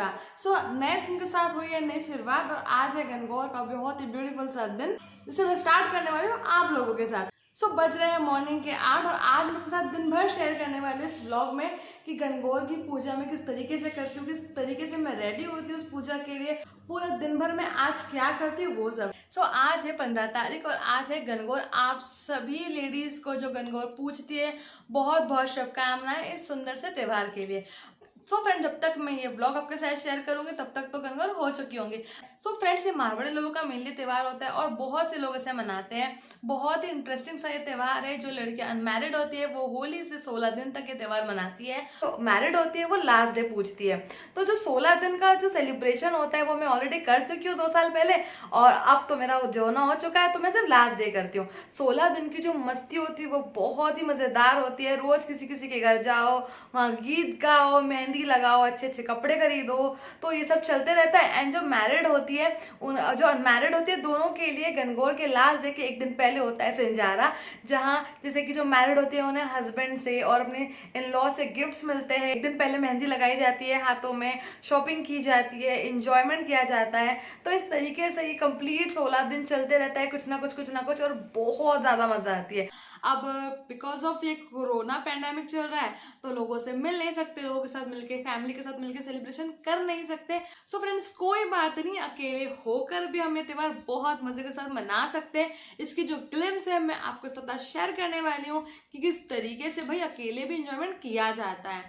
रहा। नए दिन के साथ हुई है नई शुरुआत और आज है गणगौर का बहुत ही ब्यूटीफुल सा दिन, जिसे मैं स्टार्ट करने वाली हूँ आप लोगों के साथ। बज रहे हैं मॉर्निंग के 8 और आज मैं आपके साथ दिन भर शेयर करने वाली हूँ इस व्लॉग में कि गणगौर की पूजा मैं किस तरीके से करती हूँ, किस तरीके से मैं रेडी होती हूँ उस पूजा के लिए, पूरा दिन भर में आज क्या करती हूँ वो सब। आज है 15 तारीख और आज है गणगौर। आप सभी लेडीज को जो गणगौर पूजती है बहुत बहुत शुभकामनाएं इस सुंदर से त्यौहार के लिए। फ्रेंड, जब तक मैं ये ब्लॉग आपके साथ शेयर करूंगी तब तक तो गणगौर हो चुकी होंगी। फ्रेंड्स, ये मारवाड़ी लोगों का मेनली त्यौहार होता है और बहुत से लोग इसे मनाते हैं। बहुत ही इंटरेस्टिंग सा ये त्यौहार है। जो लड़कियां अनमैरिड होती है वो होली से 16 दिन तक ये त्यौहार मनाती है। तो मैरिड होती है वो लास्ट डे पूजती है। तो जो 16 दिन का जो सेलिब्रेशन होता है वो मैं ऑलरेडी कर चुकी हूँ 2 साल पहले और अब तो मेरा जोना हो चुका है, तो मैं सिर्फ लास्ट डे करती हूँ। 16 दिन की जो मस्ती होती है वो बहुत ही मजेदार होती है। रोज किसी किसी के घर जाओ, वहाँ गीत गाओ, मेहंदी लगाओ, अच्छे अच्छे कपड़े खरीदो, तो ये सब चलते रहता है। एंड जो मैरिड होती है जो अनमैरिड होती है दोनों के लिए गणगौर के लास्ट डे के एक दिन पहले होता है सिंजारा, जहाँ जैसे कि जो मैरिड होती है उन्हें हस्बैंड से और अपने इन लॉ से गिफ्ट्स मिलते हैं। एक दिन पहले मेहंदी लगाई जाती है हाथों में, शॉपिंग की जाती है, इंजॉयमेंट किया जाता है। तो इस तरीके से ये कंप्लीट 16 दिन चलते रहता है, कुछ ना कुछ और बहुत ज्यादा मजा आती है। अब बिकॉज ऑफ ये कोरोना पैंडेमिक चल रहा है तो लोगों से मिल नहीं सकते, लोगों के साथ मिलके, फैमिली के साथ मिलके सेलिब्रेशन कर नहीं सकते। फ्रेंड्स, कोई बात नहीं, अकेले होकर भी हम ये त्यौहार बहुत मजे के साथ मना सकते हैं। इसकी जो ग्लिम्स है मैं आपके साथ आज शेयर करने वाली हूँ कि किस तरीके से भाई अकेले भी इंजॉयमेंट किया जाता है।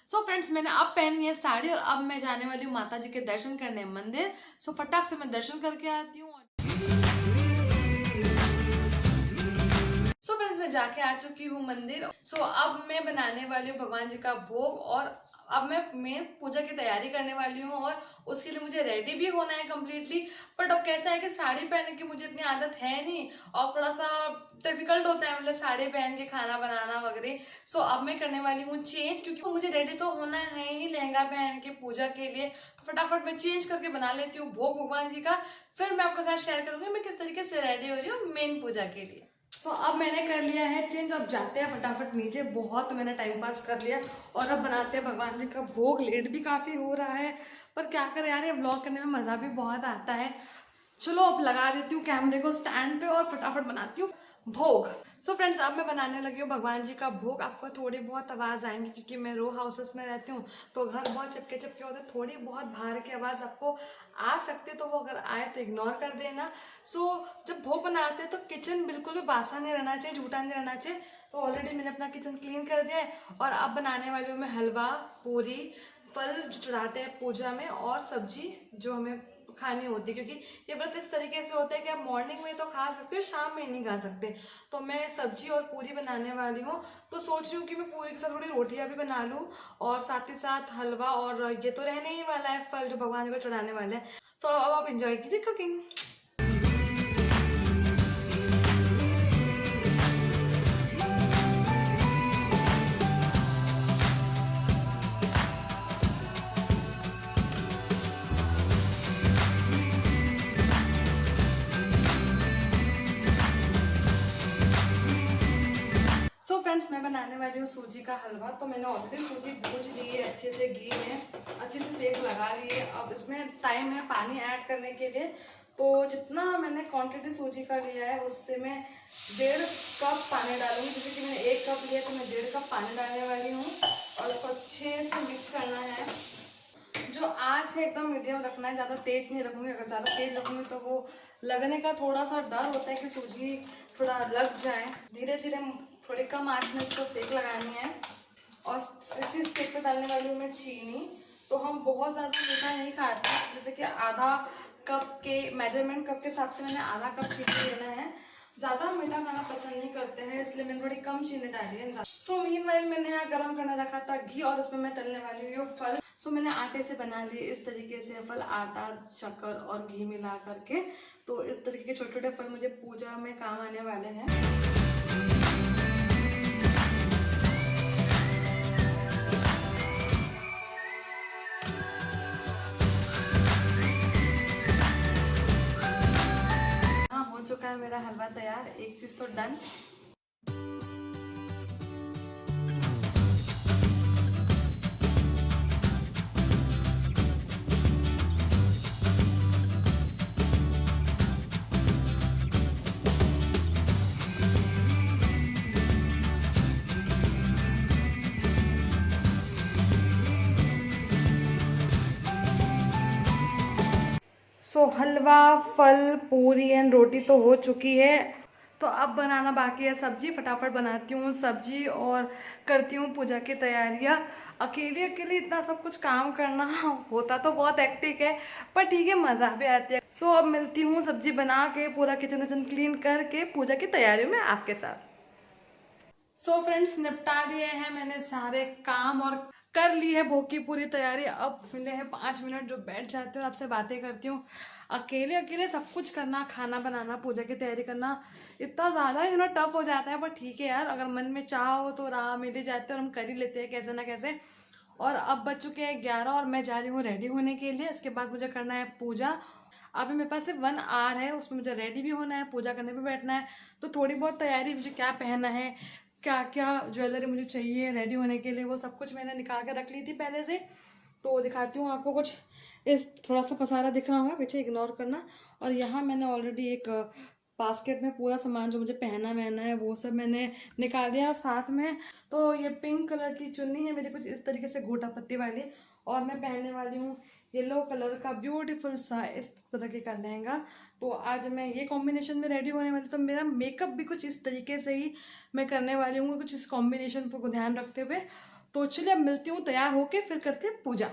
फ्रेंड्स, मैंने अब पहनी है साड़ी और अब मैं जाने वाली हूँ माता जी के दर्शन करने मंदिर। फटाक से मैं दर्शन करके आती हूँ। फ्रेंड्स, मैं जाके आ चुकी हूँ मंदिर। अब मैं बनाने वाली हूँ भगवान जी का भोग और अब मैं पूजा की तैयारी करने वाली हूँ और उसके लिए मुझे रेडी भी होना है कम्प्लीटली। बट अब कैसा है कि साड़ी पहनने की मुझे इतनी आदत है नहीं और थोड़ा सा डिफिकल्ट होता है मतलब साड़ी पहन के खाना बनाना वगैरह। अब मैं करने वाली हूँ चेंज, क्योंकि मुझे रेडी तो होना है ही लहंगा पहन के पूजा के लिए। तो फटाफट मैं चेंज करके बना लेती हूँ भोग भगवान जी का, फिर मैं आपके साथ शेयर करूंगी मैं किस तरीके से रेडी हो रही हूँ मेन पूजा के लिए। अब मैंने कर लिया है चेंज। अब जाते हैं फटाफट नीचे, बहुत मैंने टाइम पास कर लिया और अब बनाते हैं भगवान जी का भोग। लेट भी काफ़ी हो रहा है पर क्या करें यार, ये व्लॉग करने में मज़ा भी बहुत आता है। चलो अब लगा देती हूँ कैमरे को स्टैंड पे और फटाफट बनाती हूँ भोग। फ्रेंड्स, अब मैं बनाने लगी हूँ भगवान जी का भोग। आपको थोड़ी बहुत आवाज़ आएंगी क्योंकि मैं रो हाउसेस में रहती हूँ तो घर बहुत चिपके चिपके होते हैं, थोड़ी बहुत बाहर की आवाज़ आपको आ सकती है, तो वो अगर आए तो इग्नोर कर देना। जब भोग बनाते हैं तो किचन बिल्कुल भी बासा नहीं रहना चाहिए, झूठा नहीं रहना चाहिए। तो ऑलरेडी मैंने अपना किचन क्लीन कर दिया है और अब बनाने वाली हूँ मैं हलवा, पूरी, फल जो चढ़ाते हैं पूजा में और सब्जी जो हमें खानी होती है, क्योंकि ये व्रत इस तरीके से होता है कि आप मॉर्निंग में तो खा सकते हो, शाम में नहीं खा सकते। तो मैं सब्जी और पूरी बनाने वाली हूँ। तो सोच रही हूँ कि मैं पूरी के साथ थोड़ी रोटियाँ भी बना लूँ और साथ ही साथ हलवा, और ये तो रहने ही वाला है फल जो भगवान को चढ़ाने वाले हैं। तो अब आप इंजॉय कीजिए कुकिंग। फ्रेंड्स, मैं बनाने वाली हूँ सूजी का हलवा। तो मैंने ऑलरेडी सूजी भूज ली है अच्छे से, घी में अच्छे से सेक लगा ली है। अब इसमें टाइम है पानी ऐड करने के लिए। तो जितना मैंने क्वांटिटी सूजी का लिया है उससे मैं 1.5 कप पानी डालूंगी। जैसे कि मैंने 1 कप लिया तो मैं 1.5 कप पानी डालने वाली हूँ और इसको अच्छे से मिक्स करना है। जो आँच है एकदम मीडियम रखना है, ज़्यादा तेज नहीं रखूँगी। अगर ज़्यादा तेज रखूँगी तो वो लगने का थोड़ा सा डर होता है कि सूजी थोड़ा लग जाए। धीरे धीरे थोड़ी कम आँच में इसको सेक लगानी है। और इसी स्टेप पे डालने वाली हूँ मैं चीनी। तो हम बहुत ज़्यादा मीठा नहीं खाते, जैसे कि आधा कप के मेजरमेंट कप के हिसाब से मैंने आधा कप चीनी लेना है। ज़्यादा मीठा खाना पसंद नहीं करते हैं इसलिए मैंने थोड़ी कम चीनी डाली है। मीनवाइल मैंने यहाँ गरम करने रखा था घी और उसमें मैं तलने वाली हूँ फल। मैंने आटे से बना लिए इस तरीके से फल, आटा, शक्कर और घी मिला करके। तो इस तरीके के छोटे छोटे फल मुझे पूजा में काम आने वाले हैं। हाँ, हो चुका है मेरा हलवा तैयार। एक चीज तो डन। सो हलवा, फल, पूरी एंड रोटी तो हो चुकी है। तो अब बनाना बाकी है सब्जी। फटाफट बनाती हूँ सब्जी और करती हूँ पूजा की तैयारियाँ। अकेले अकेले इतना सब कुछ काम करना होता तो बहुत हेक्टिक है, पर ठीक है, मज़ा भी आती है। सो अब मिलती हूँ सब्जी बना के, पूरा किचन विचन क्लीन करके पूजा की तैयारियों में आपके साथ। सो फ्रेंड्स, निपटा लिए हैं मैंने सारे काम और कर ली है भोग की पूरी तैयारी। अब मिले हैं 5 मिनट जो बैठ जाते हैं और आपसे बातें करती हूँ। अकेले अकेले सब कुछ करना, खाना बनाना, पूजा की तैयारी करना इतना ज़्यादा टफ हो जाता है, पर ठीक है यार, अगर मन में चाह हो तो राह मिल ही जाते हैं और हम कर ही लेते हैं कैसे ना कैसे। और अब बज चुके हैं 11 और मैं जा रही हूँ रेडी होने के लिए। इसके बाद मुझे करना है पूजा। अभी मेरे पास सिर्फ 1 आवर है, उसमें मुझे रेडी भी होना है, पूजा करने भी बैठना है। तो थोड़ी बहुत तैयारी, मुझे क्या पहनना है, क्या क्या ज्वेलरी मुझे चाहिए रेडी होने के लिए, वो सब कुछ मैंने निकाल के रख ली थी पहले से। तो दिखाती हूँ आपको कुछ। इस थोड़ा सा पसारा दिख रहा होगा, पीछे इग्नोर करना। और यहाँ मैंने ऑलरेडी एक बास्केट में पूरा सामान जो मुझे पहनना है वो सब मैंने निकाल दिया। और साथ में तो ये पिंक कलर की चुन्नी है मेरी, कुछ इस तरीके से गोटा पत्ती वाली। और मैं पहनने वाली हूँ येलो कलर का ब्यूटीफुल सा इस तरह के का लहंगा। तो आज मैं ये कॉम्बिनेशन में रेडी होने वाली। तो मेरा मेकअप भी कुछ इस तरीके से ही मैं करने वाली हूँ, कुछ इस कॉम्बिनेशन को ध्यान रखते हुए। तो चलिए अब मिलती हूँ तैयार होके, फिर करते हैं पूजा।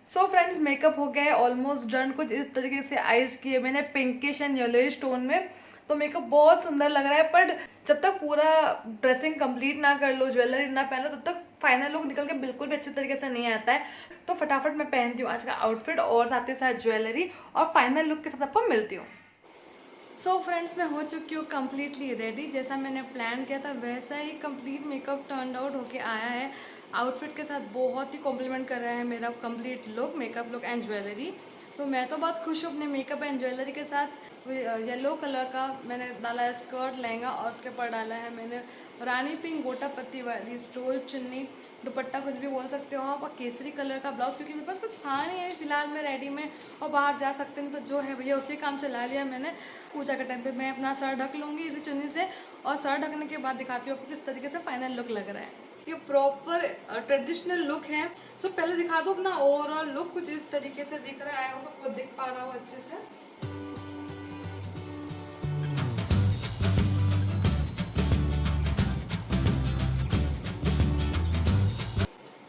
सो फ्रेंड्स, मेकअप हो गया है ऑलमोस्ट डन। कुछ इस तरीके से आईज किए मैंने पिंकिश एंड येलोइश टोन में। तो मेकअप बहुत सुंदर लग रहा है, पर जब तक पूरा ड्रेसिंग कंप्लीट ना कर लो, ज्वेलरी ना पहनो, तब तक फाइनल लुक निकल के बिल्कुल भी अच्छे तरीके से नहीं आता है। तो फटाफट मैं पहनती हूँ आज का आउटफिट और साथ ही साथ ज्वेलरी, और फाइनल लुक के साथ आपको मिलती हूँ। सो फ्रेंड्स, मैं हो चुकी हूँ कम्प्लीटली रेडी। जैसा मैंने प्लान किया था वैसा ही कंप्लीट मेकअप टर्न आउट होके आया है। आउटफिट के साथ बहुत ही कॉम्प्लीमेंट कर रहा है मेरा complete look, makeup look and jewellery. तो मैं तो बहुत खुश हूँ अपने मेकअप एंड ज्वेलरी के साथ। येलो कलर का मैंने डाला है स्कर्ट लहंगा, और उसके ऊपर डाला है मैंने रानी पिंक गोटा पत्ती वाली स्टोल चुन्नी, दुपट्टा कुछ भी बोल सकते हो आप, और केसरी कलर का ब्लाउज, क्योंकि मेरे पास कुछ था नहीं है फिलहाल मैं रेडी में और बाहर जा सकते नहीं, तो जो है भैया उसी काम चला लिया मैंने। पूजा के टाइम पे मैं अपना सर ढक लूँगी इसी चुन्नी से, और सर ढकने के बाद दिखाती हूँ आपको किस तरीके से फाइनल लुक लग रहा है। ये प्रॉपर ट्रेडिशनल लुक है। सो पहले दिखा दो अपना ओवरऑल लुक, कुछ इस तरीके से दिख रहा है, आपको दिख पा रहा हो अच्छे से।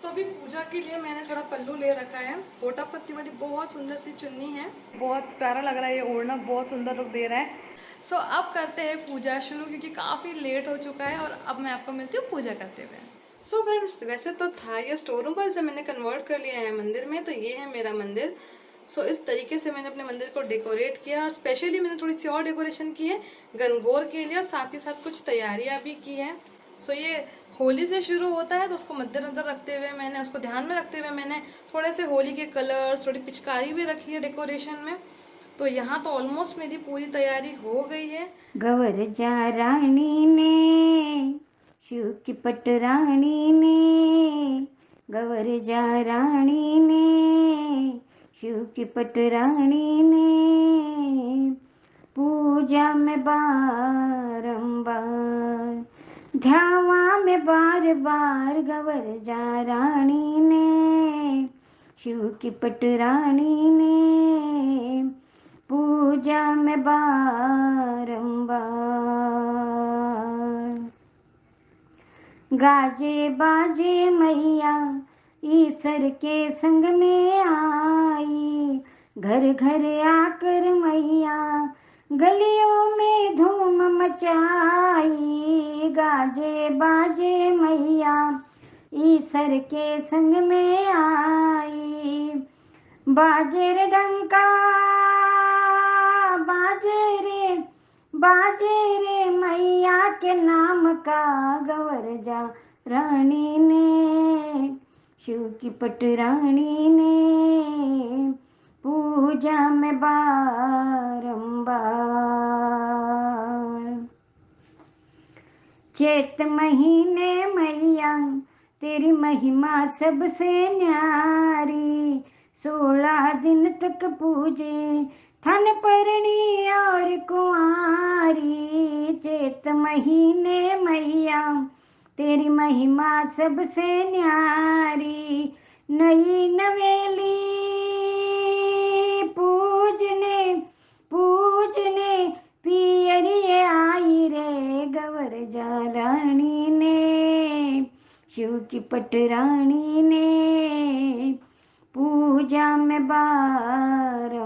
तो अभी पूजा के लिए मैंने थोड़ा पल्लू ले रखा है, गोटा पत्ती वाली बहुत सुंदर सी चुन्नी है, बहुत प्यारा लग रहा है, ये ओढ़ना बहुत सुंदर लुक दे रहा है। सो अब करते हैं पूजा शुरू, क्योंकि काफ़ी लेट हो चुका है, और अब मैं आपको मिलती हूँ पूजा करते हुए। सो फ्रेंड्स, वैसे तो था ये स्टोर रूम, पर इसे मैंने कन्वर्ट कर लिया है मंदिर में। तो ये है मेरा मंदिर। सो इस तरीके से मैंने अपने मंदिर को डेकोरेट किया, और स्पेशली मैंने थोड़ी सी और डेकोरेशन की है गणगौर के लिए, और साथ ही साथ कुछ तैयारियां भी की हैं। सो ये होली से शुरू होता है, तो उसको मद्देनजर रखते हुए मैंने, उसको ध्यान में रखते हुए मैंने थोड़े से होली के कलर्स, थोड़ी पिचकारी भी रखी है डेकोरेशन में। तो यहाँ तो ऑलमोस्ट मेरी पूरी तैयारी हो गई है। गवरजा रानी ने शिव की पटरानी ने, गवरजा रानी ने, शिव की पटरानी ने, पूजा में बारंबार, ध्यावा में बार बार, गवरजा रानी ने, शिव की पटरानी ने, पूजा में बारंबार। गाजे बाजे मैया ईश्वर के संग में आई, घर घर आकर मैया गलियों में धूम मचाई। गाजे बाजे मैया ईश्वर के संग में आई, बाजे रे डंका बाजे रे मैया के नाम का, गवरजा रानी ने, शिव की पटरानी ने, पूजा में बारंबार। चैत महीने मैया तेरी महिमा सबसे न्यारी, 16 दिन तक पूजे थन परनी और कुंवारी। चैत महीने मैया तेरी महिमा सबसे न्यारी, नई नवेली पूजने पियरिए आई रे, गवरजा रानी ने, शिव की पटरानी ने, पूजा में बारंबार।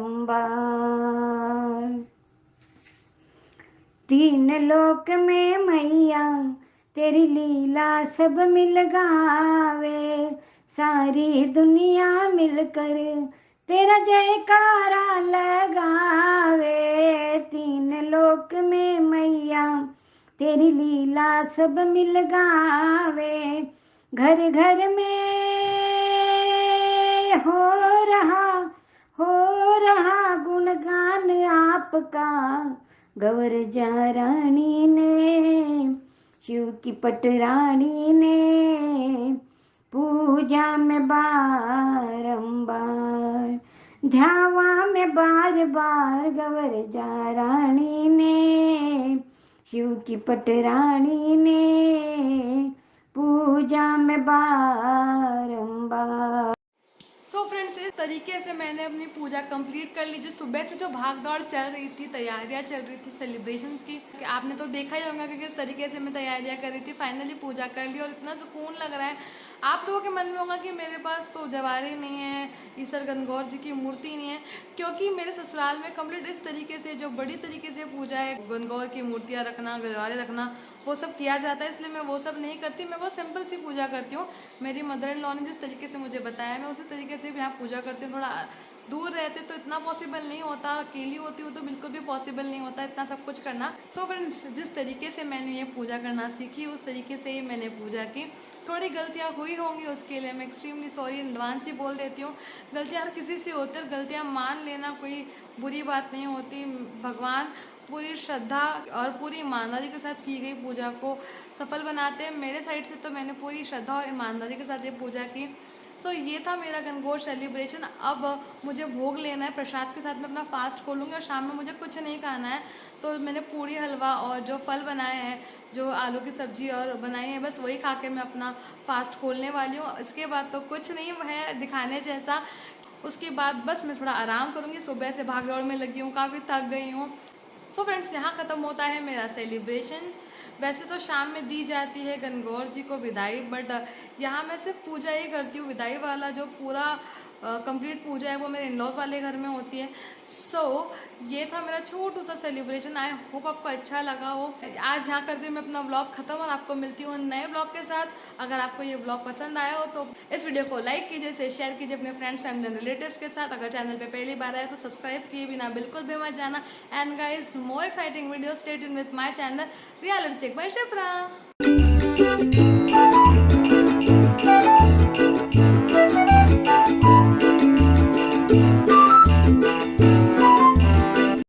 तीन लोक में मैया तेरी लीला सब मिल गावे, सारी दुनिया मिलकर तेरा जयकारा लगावे। तीन लोक में मैया तेरी लीला सब मिल गावे, घर घर में हो रहा गुणगान आपका, गवरजा रानी ने, शिव की पटरानी ने, पूजा में बारंबार, ध्यावा में बार बार, गवरजा रानी ने, शिव की पटरानी ने, पूजा में बारंबार। सो फ्रेंड्स, इस तरीके से मैंने अपनी पूजा कंप्लीट कर ली। जो सुबह से जो भाग दौड़ चल रही थी, तैयारियां चल रही थी सेलिब्रेशंस की, कि आपने तो देखा ही होगा कि किस तरीके से मैं तैयारियां कर रही थी। फाइनली पूजा कर ली और इतना सुकून लग रहा है। आप लोगों के मन में होगा कि मेरे पास तो जवारे नहीं है, ईश्वर गणगौर जी की मूर्ति नहीं है, क्योंकि मेरे ससुराल में कंप्लीट इस तरीके से जो बड़ी तरीके से पूजा है, गणगौर की मूर्तियाँ रखना, जवारे रखना, वो सब किया जाता है। इसलिए मैं वो सब नहीं करती, मैं वो सिंपल सी पूजा करती हूँ। मेरी मदर इन लॉ ने जिस तरीके से मुझे बताया, मैं उसी तरीके से भी यहाँ पूजा करती हूँ। थोड़ा दूर रहते तो इतना पॉसिबल नहीं होता, अकेली होती हूँ तो बिल्कुल भी पॉसिबल नहीं होता इतना सब कुछ करना। सो फ्रेंड्स, जिस तरीके से मैंने ये पूजा करना सीखी, उस तरीके से ही मैंने पूजा की। थोड़ी गलतियाँ हुई होंगी, उसके लिए मैं एक्सट्रीमली सॉरी एडवांस ही बोल देती हूँ। गलतियाँ हर किसी से होती है, गलतियाँ मान लेना कोई बुरी बात नहीं होती। भगवान पूरी श्रद्धा और पूरी ईमानदारी के साथ की गई पूजा को सफल बनाते हैं। मेरे साइड से तो मैंने पूरी श्रद्धा और ईमानदारी के साथ ये पूजा की। सो ये था मेरा गणगौर सेलिब्रेशन। अब मुझे भोग लेना है, प्रसाद के साथ मैं अपना फास्ट खोलूँगी और शाम में मुझे कुछ नहीं खाना है। तो मैंने पूरी हलवा और जो फल बनाए हैं, जो आलू की सब्ज़ी और बनाई है, बस वही खा के मैं अपना फास्ट खोलने वाली हूँ। इसके बाद तो कुछ नहीं है दिखाने जैसा। उसके बाद बस मैं थोड़ा आराम करूँगी। सुबह से भाग दौड़ में लगी हूँ, काफ़ी थक गई हूँ। सो फ्रेंड्स, यहाँ ख़त्म होता है मेरा सेलिब्रेशन। वैसे तो शाम में दी जाती है गणगौर जी को विदाई, बट यहाँ मैं सिर्फ पूजा ही करती हूँ। विदाई वाला जो पूरा कंप्लीट पूजा है वो मेरे इन-लॉज़ वाले घर में होती है। सो ये था मेरा छोटू सा सेलिब्रेशन। आई होप आपको अच्छा लगा हो। आज यहाँ करती हूँ मैं अपना व्लॉग ख़त्म और आपको मिलती हूँ नए व्लॉग के साथ। अगर आपको ये व्लॉग पसंद आया हो तो इस वीडियो को लाइक कीजिए, इसे शेयर कीजिए अपने फ्रेंड्स, फैमिली एंड रिलेटिव्स के साथ। अगर चैनल पे पहली बार आए तो सब्सक्राइब किए बिना बिल्कुल भी मत जाना। And guys, more exciting video, stay tuned with my channel reality check by Shipra.